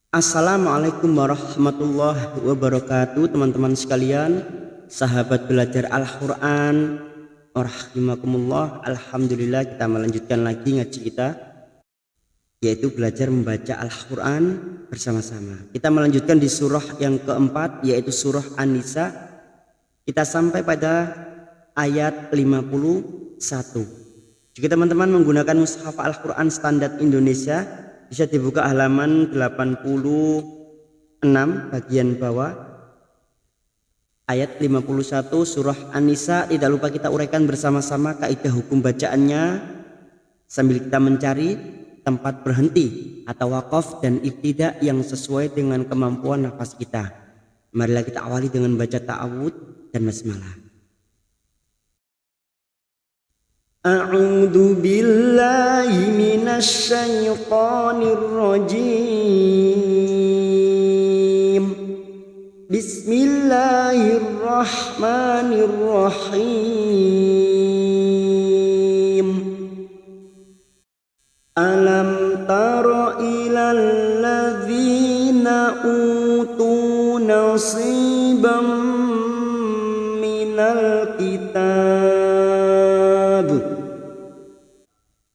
Assalamualaikum warahmatullahi wabarakatuh, teman-teman sekalian, sahabat belajar Al-Quran rahimakumullah. Alhamdulillah, kita melanjutkan lagi ngaji kita, yaitu belajar membaca Al-Quran bersama-sama. Kita melanjutkan di surah yang keempat, yaitu surah An-Nisa. Kita sampai pada ayat 51. Jika teman-teman menggunakan mushaf Al-Quran standar Indonesia, bisa dibuka halaman 86 bagian bawah ayat 51 surah An-Nisa. Tidak lupa kita uraikan bersama-sama kaidah hukum bacaannya sambil kita mencari tempat berhenti atau wakaf dan ibtidah yang sesuai dengan kemampuan nafas kita. Marilah kita awali dengan baca ta'awud dan basmalah. A'udzu billahi minasy syaithanir rajim. Bismillahirrahmanirrahim. Alam tara ilal ladzina utu nasiban minal kitab.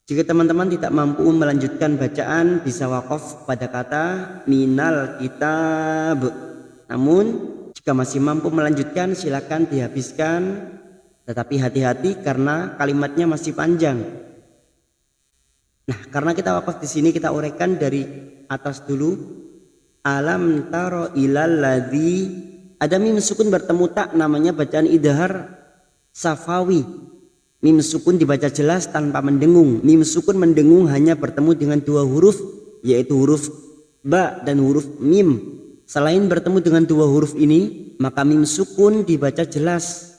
Jika teman-teman tidak mampu melanjutkan bacaan, bisa wakaf pada kata minal kitab. Namun jika masih mampu melanjutkan, silakan dihabiskan. Tetapi hati-hati karena kalimatnya masih panjang. Nah, karena kita wakaf di sini, kita uraikan dari atas dulu. Alam taro ilal ladzi, ada mim sukun bertemu tak, namanya bacaan idhar safawi. Mim sukun dibaca jelas tanpa mendengung. Mim sukun mendengung hanya bertemu dengan dua huruf, yaitu huruf ba dan huruf mim. Selain bertemu dengan dua huruf ini, maka mim sukun dibaca jelas.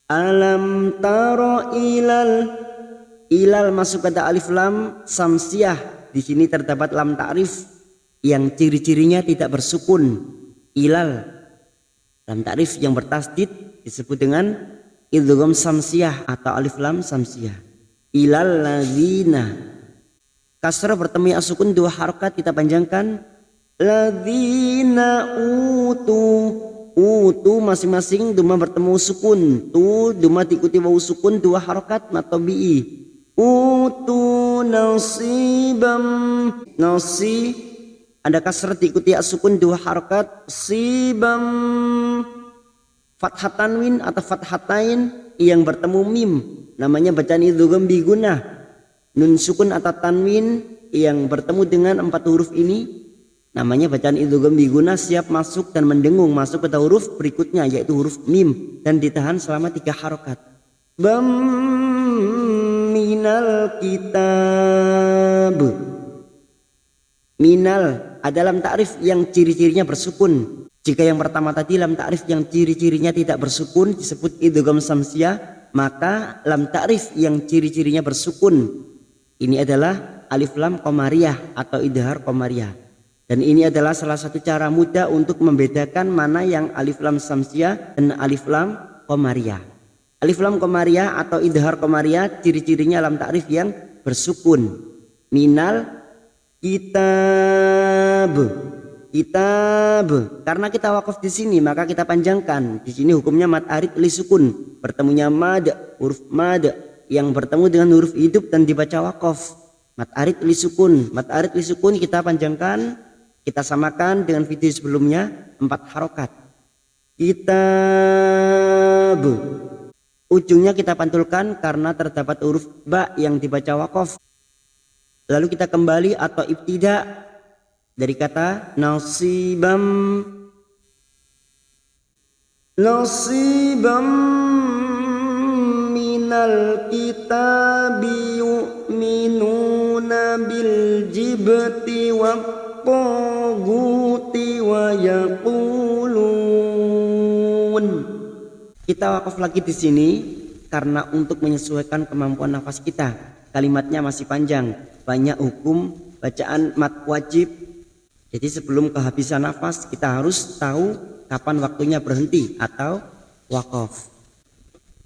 Alam taro ilal masuk kata alif lam samsiah. Di sini terdapat lam ta'rif yang ciri-cirinya tidak bersukun. Ilal lam ta'rif yang bertasdid disebut dengan idgham samsiah atau alif lam samsiah. Ilal ladzina, kasrah bertemu ya sukun dua harakat, kita panjangkan. Ladzina utu masing-masing duma bertemu sukun. Tu duma diikuti wawu sukun dua harakat matobi'i. Utu nasibam, nasi ada kasrah diikuti ya sukun dua harakat. Sibam fathah tanwin atau fathatain yang bertemu mim, namanya bacaan idgham bigunah. Nun sukun atau tanwin yang bertemu dengan empat huruf ini, namanya bacaan idgham bigunah, siap masuk dan mendengung masuk ke huruf berikutnya, yaitu huruf mim, dan ditahan selama 3 harokat. Bam minal kitab. Minal ada lam ta'rif yang ciri-cirinya bersukun. Jika yang pertama tadi lam ta'rif yang ciri-cirinya tidak bersukun disebut idgham samsiah, maka lam ta'rif yang ciri-cirinya bersukun ini adalah alif lam qamariyah atau idhar qamariyah. Dan ini adalah salah satu cara mudah untuk membedakan mana yang alif lam samsiah dan alif lam qamariyah. Alif lam qamariyah atau idhar qamariyah ciri-cirinya lam ta'rif yang bersukun. Minal kitab. Karena kita wakaf di sini maka kita panjangkan. Di sini hukumnya mad arid li sukun, bertemunya mad, huruf mad yang bertemu dengan huruf hidup dan dibaca wakaf. Mad arid li sukun. Mad arid li sukun kita panjangkan, kita samakan dengan video sebelumnya 4 harokat. Kitab, ujungnya kita pantulkan karena terdapat huruf ba yang dibaca wakaf. Lalu kita kembali atau ibtidah dari kata nasibam minal kitabi yu'minuna bil jibti wa taguti wa yaqulun. Kita wakaf lagi di sini karena untuk menyesuaikan kemampuan nafas kita. Kalimatnya masih panjang, banyak hukum bacaan mad wajib. Jadi sebelum kehabisan nafas kita harus tahu kapan waktunya berhenti atau wakaf.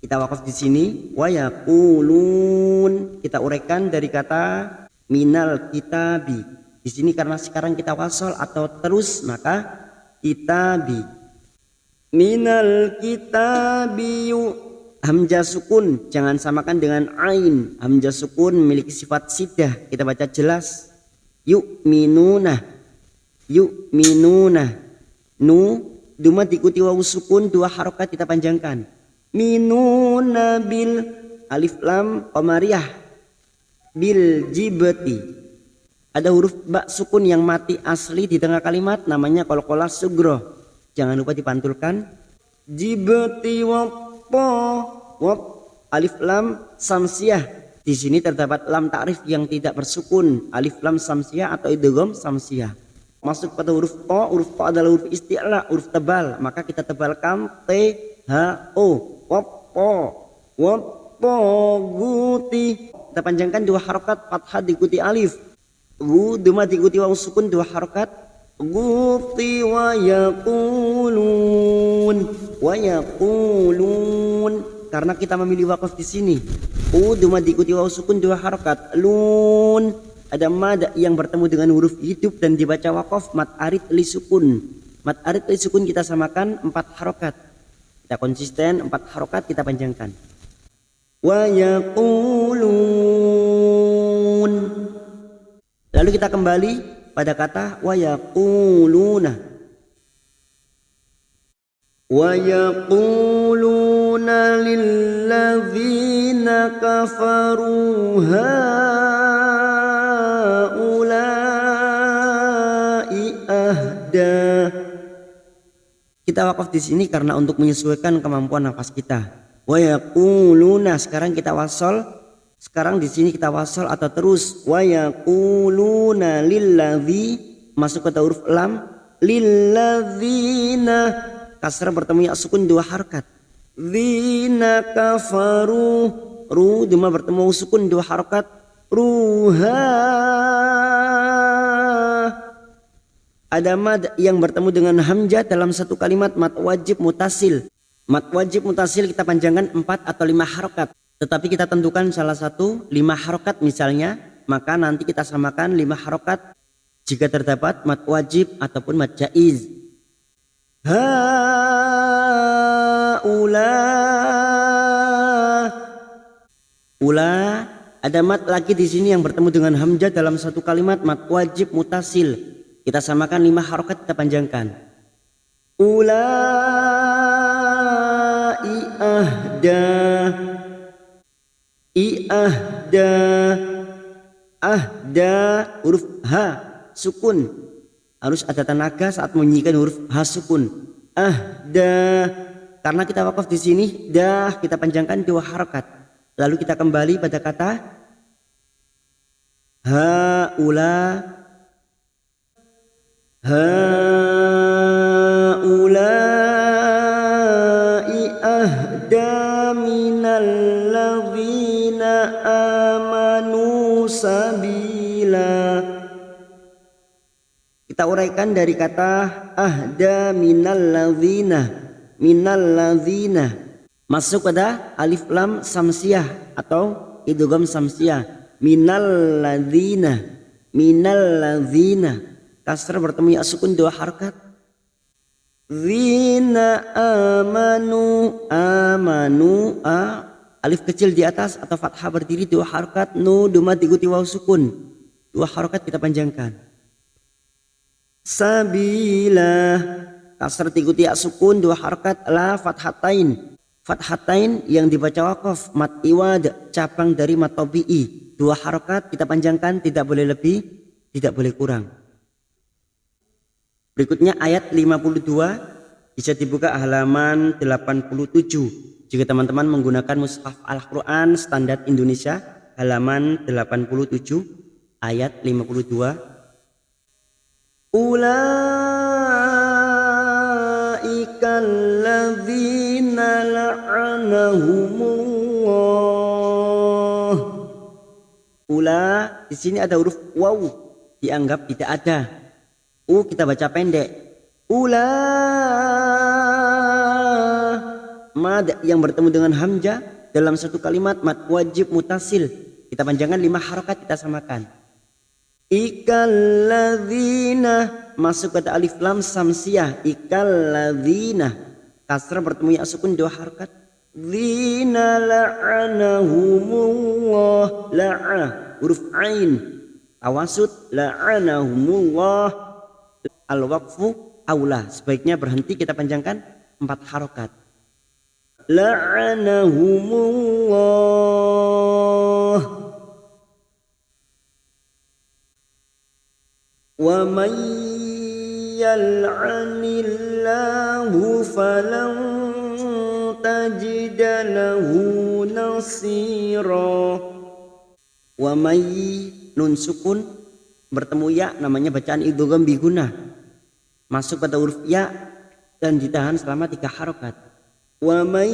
Kita wakaf di sini wa yaqulun. Kita uraikan dari kata minal kitabi. Di sini karena sekarang kita wasol atau terus, maka kitabi. Minal kitabi hamzah sukun jangan samakan dengan ain. Hamzah sukun memiliki sifat sidah. Kita baca jelas. Yu'minuna. Yu'minuna. Nu duma diikuti wawu sukun 2 harokat kita panjangkan. Minuna bil alif lam qamariyah bil jibati. Ada huruf ba sukun yang mati asli di tengah kalimat, namanya qalqalah sugro. Jangan lupa dipantulkan. Jibati wap alif lam samsiyah. Di sini terdapat lam ta'rif yang tidak bersukun, alif lam samsiyah atau idgham samsiyah. Masuk pada huruf to adalah huruf isti'la, huruf tebal, maka kita tebalkan t h o. Wap guti. Kita panjangkan 2 harokat, fathah diikuti alif. Duma diikuti wawu sukun 2 harokat. Guti wa yaqulun. Karena kita memilih wakaf di sini. Duma diikuti wawu sukun 2 harokat. Lun. Ada mad yang bertemu dengan huruf hidup dan dibaca wakaf mad arid li sukun. Mad arid li sukun kita samakan 4 harokat. Kita konsisten 4 harokat kita panjangkan. Wa yaqulun. Lalu kita kembali pada kata wa yaquluna. Wa yaquluna lilladzina kafaru haula'i ahda. Kita wakaf di sini karena untuk menyesuaikan kemampuan nafas kita. Wa yaquluna, sekarang kita wasol. Sekarang di sini kita wasol atau terus. Wa yaquluna lilladzi, masuk ke huruf lam. Lilladzina, kasrah bertemu ya sukun 2 harokat. Dzina kafaru, ru duma bertemu sukun 2 harokat. Ruha. Ada mad yang bertemu dengan hamzah dalam satu kalimat, mad wajib mutasil. Mad wajib mutasil kita panjangkan 4 atau 5 harokat. Tetapi kita tentukan salah satu 5 harokat misalnya, maka nanti kita samakan 5 harokat jika terdapat mad wajib ataupun mad jaiz. Ula, ada mad lagi di sini yang bertemu dengan hamzah dalam satu kalimat, mad wajib mutasil. Kita samakan 5 harokat kita panjangkan. Ulai ahda. Ahda huruf H sukun, harus ada tenaga saat menyanyikan huruf H sukun. Ahda, karena kita wakaf di sini dah kita panjangkan 2 harokat. Lalu kita kembali pada kata haulai ahda minal ladzina amanu sabila. Kita uraikan dari kata ahda minal ladzina masuk pada alif lam samsiyah atau idgham samsiyah. Minal ladzina kasrah bertemu ya sukun 2 harokat. Zina amanu alif kecil di atas atau fathah berdiri 2 harokat. Nu duma diikuti wawu sukun 2 harokat kita panjangkan. Sabila, kasrah diikuti ya sukun 2 harokat. La fathatain yang dibaca wakaf mad iwad, cabang dari mad tabi'i 2 harokat kita panjangkan, tidak boleh lebih tidak boleh kurang. Berikutnya ayat 52 bisa dibuka halaman 87. Jika teman-teman menggunakan mushaf Al-Quran standar Indonesia, halaman 87 ayat 52. Ulaika alladzina la'anahumullah. Ula di sini ada huruf waw dianggap tidak ada. Kita baca pendek. Ula, mad yang bertemu dengan hamzah dalam satu kalimat, mad wajib mutasil. Kita panjangkan 5 harokat kita samakan. Ikalladzina masuk kata alif lam samsiah. Ikalladzina kasrah bertemu ya sukun dua harakat. Dzina la'anahumullah. La'a huruf ain tawasud la'anahumullah. Al-waqfu aula, sebaiknya berhenti kita panjangkan 4 harokat. La'anahumullah. Wa man yal'anillahu falan tajida lahu nasira. Wa may nun sukun bertemu ya namanya bacaan idgham bi gunnah. Masuk pada huruf ya dan ditahan selama 3 harokat. Wa may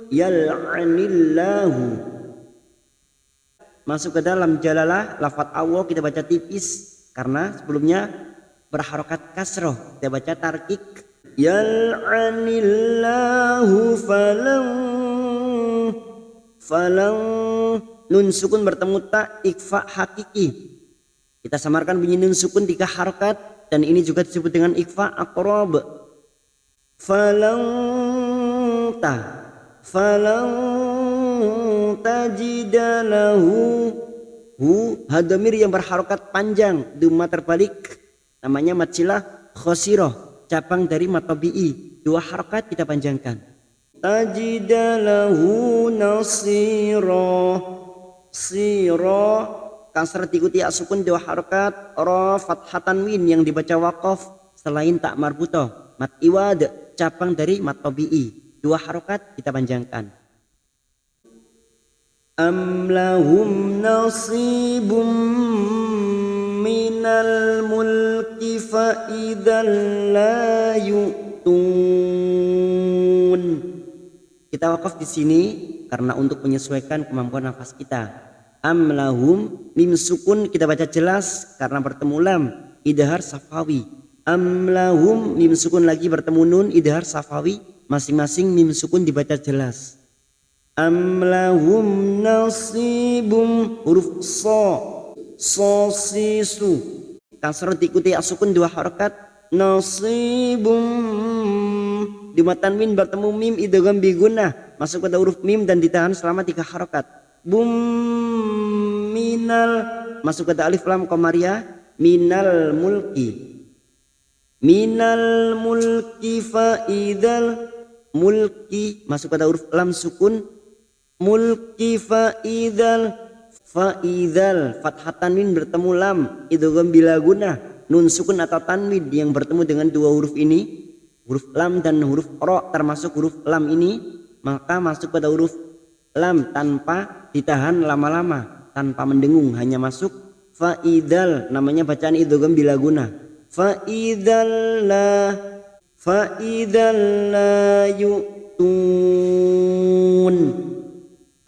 yal'anillahu masuk ke dalam jalalah lafadz Allah kita baca tipis karena sebelumnya berharokat kasroh, kita baca tarkik. Yal'anillahu falang nun sukun bertemu ta ikfa hakiki, kita samarkan bunyi nun sukun 3 harokat dan ini juga disebut dengan ikfa aqrab. Falang tajidalahu hadamir yang berharokat panjang duma terbalik namanya matsilah khosiroh cabang dari matobi'i 2 harokat kita panjangkan. Tajidalahu nasiro kasrah diikuti sukun 2 harokat. Ra fathah tanwin yang dibaca waqaf selain tak marbutoh mat iwad cabang dari matobi'i 2 harokat kita panjangkan. Am lahum nasibum minal mulki fa idzal la yu'tun. Kita wakaf di sini karena untuk menyesuaikan kemampuan nafas kita. Am lahum mim sukun kita baca jelas karena bertemu lam idhar safawi. Am lahum mim sukun lagi bertemu nun idhar safawi, masing-masing mim sukun dibaca jelas. Am lahum nasibum huruf sisu kasrah diikuti sukun 2 harokat. Nasibum di tanwin bertemu mim idgham bi gunnah masuk pada huruf mim dan ditahan selama 3 harokat. Bum minal masuk pada alif lam qamariyah minal mulki fa idzal mulki masuk pada huruf lam sukun mulki fa idzal fathah tanwin bertemu lam idgham bila gunnah nun sukun atau tanwin yang bertemu dengan 2 huruf ini huruf lam dan huruf ro termasuk huruf lam ini maka masuk pada huruf lam tanpa ditahan lama-lama tanpa mendengung hanya masuk fa idzal namanya bacaan idgham bila gunnah. Fa idzal la yu'tun.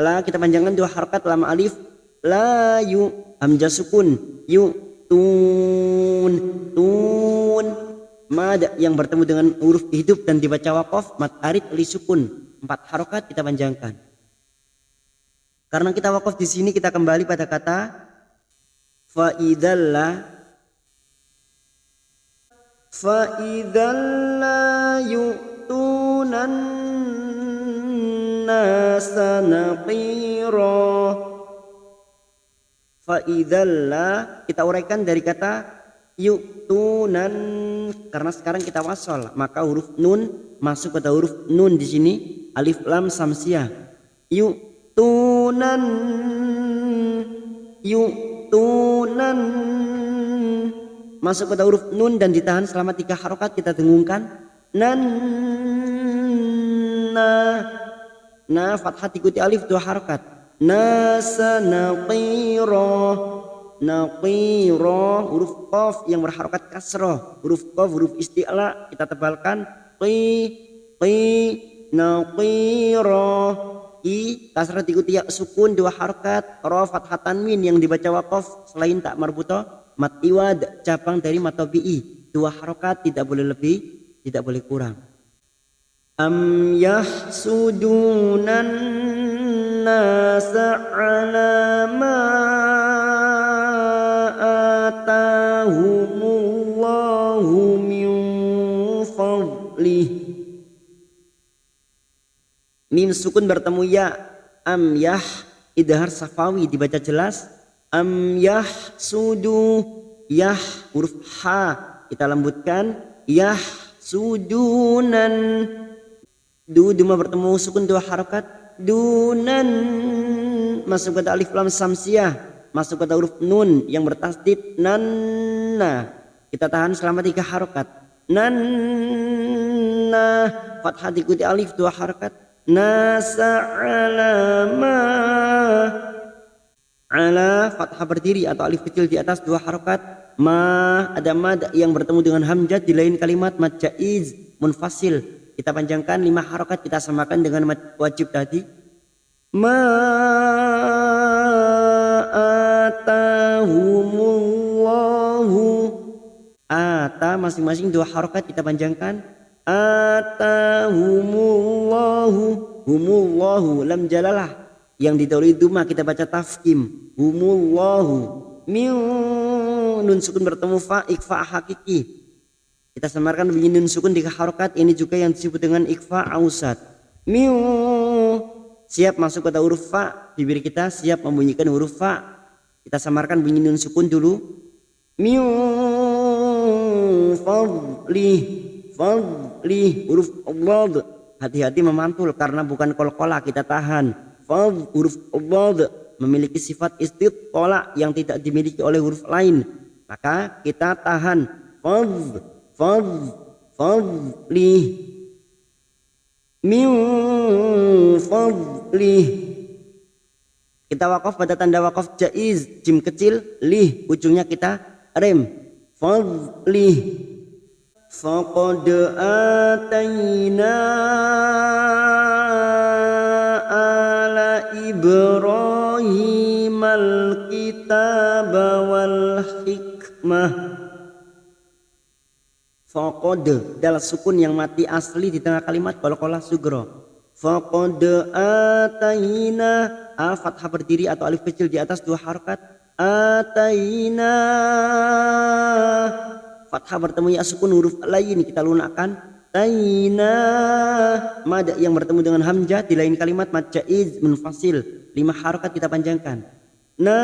La kita panjangkan 2 harokat lam alif la yu hamzah sukun yu tun mad yang bertemu dengan huruf hidup dan dibaca waqaf mat arid li sukun 4 harokat kita panjangkan. Karena kita waqaf di sini kita kembali pada kata fa idzal la yu'tunan nasa naqira. Fa idzalla kita uraikan dari kata yu'tunan karena sekarang kita wasol maka huruf nun masuk pada huruf nun di sini alif lam samsiah. Yu'tunan masuk pada huruf nun dan ditahan selama 3 harokat kita dengungkan. Na fathah diikuti alif 2 harokat. Nasa naqira huruf qaf yang berharokat kasroh huruf qaf huruf isti'la kita tebalkan naqira kasrah diikuti ya sukun 2 harokat. Ra fathah tanwin yang dibaca waqaf selain tak marbutoh mat iwad cabang dari matobi'i 2 harokat tidak boleh lebih tidak boleh kurang. Am yahsudunan nasa ala ma atahumullahu min fadlih. Mim sukun bertemu ya. Am yah idhar safawi dibaca jelas. Am yah sudu. Yah huruf ha kita lembutkan. Yah sudunan. Duma bertemu sukun dua harakat. Dunan masuk kata alif lam samsiah, masuk kata huruf nun yang bertasdid nanna. Kita tahan selama 3 harakat. Nanna fathah diikuti alif 2 harakat. Nasa alama. Ala fathah berdiri atau alif kecil di atas 2 harakat. Ma ada mad yang bertemu dengan hamzah di lain kalimat, mad jaiz munfasil. Kita panjangkan 5 harakat, kita samakan dengan mad wajib tadi. Ma atahumullahu. Ata masing-masing 2 harakat kita panjangkan. Atahumullahu. Humullahu lam jalalah yang didahului duma kita baca tafkim. Humullahu. Min nun sukun bertemu fa ikfa hakiki. Kita samarkan bunyi nun sukun 3 harokat. Ini juga yang disebut dengan ikfa ausat. Miu. Siap masuk kata huruf fa. Bibir kita siap membunyikan huruf fa. Kita samarkan bunyi nun sukun dulu. Miu fadlih. Fadlih huruf wad. Hati-hati memantul karena bukan qalqalah, kita tahan. Fad huruf wad memiliki sifat istitqala yang tidak dimiliki oleh huruf lain. Maka kita tahan. Fadlih min fadlih. Kita wakaf pada tanda wakaf jaiz, jim kecil, lih ujungnya kita rem. Fadlih. Faqad atayna ala Ibrahim al-kitaba wal hikmah. Faqad dal sukun yang mati asli di tengah kalimat qalqalah sugro. Faqad atayna a fathah berdiri atau alif kecil di atas 2 harakat. Atayna fathah bertemu ya sukun huruf lain kita lunakkan. Taina mad yang bertemu dengan hamzah di lain kalimat mad jaiz munfasil 5 harakat kita panjangkan. Na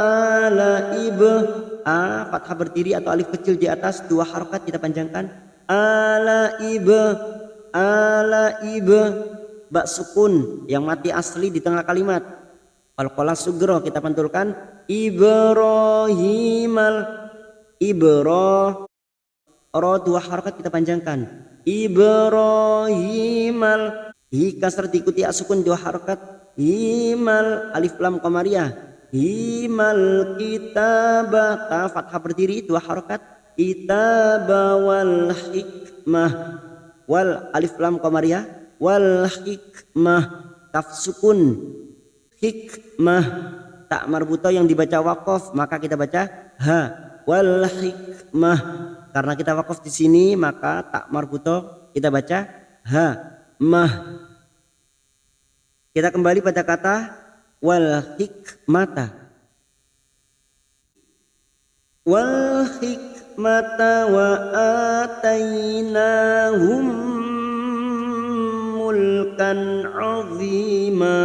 ala a fathah berdiri atau alif kecil di atas 2 harakat kita panjangkan. Ala ba sukun yang mati asli di tengah kalimat qalqalah sugro kita pantulkan. Ibrahimal ro 2 harakat kita panjangkan. Ibrahimal hi kasar diikuti sukun 2 harakat. Himal alif lam qamariyah. Himal kitaba ta fathah berdiri 2 harakat. Kitaba wal hikmah wal alif lam qamariyah wal hikmah kaf sukun hikmah tak marbuto yang dibaca waqaf maka kita baca ha wal hikmah. Karena kita waqaf di sini maka tak marbuto kita baca ha mah. Kita kembali pada kata wal hikmata. Wal hikmata wa atainahum mulkan azima.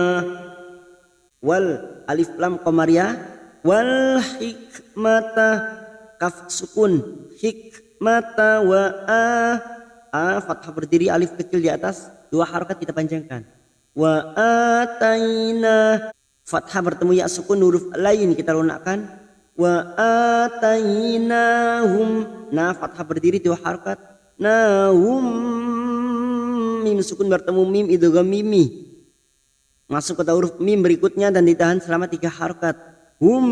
Wal alif lam qamariyah wal hikmata kaf sukun hikmata wa a fathah berdiri alif kecil di atas 2 harakat kita panjangkan. Wa ataina fathah bertemu ya sukun huruf lain kita lunakkan. Wa atainahum na fathah berdiri 2 harakat. Nahum mim sukun bertemu mim idgham mimi masuk ke huruf mim berikutnya dan ditahan selama 3 harakat. Hum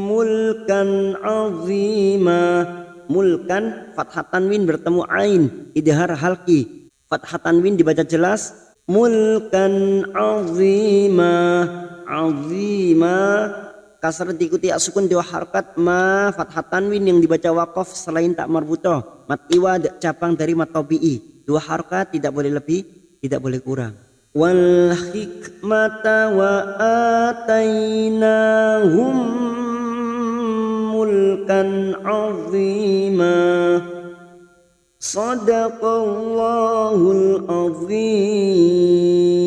mulkan azima. Mulkan fathah tanwin bertemu ain idhar halqi. Fathah tanwin dibaca jelas. Mulkan azima. Azima kasar diikuti sukun 2 harakat. Ma fathah tanwin yang dibaca waqaf selain tak marbutoh. Mat iwad cabang dari mat tabi'i 2 harakat tidak boleh lebih. tidak boleh kurang. Wal hikmata wa atainahum mulkan azima. Sadaqallahul azim.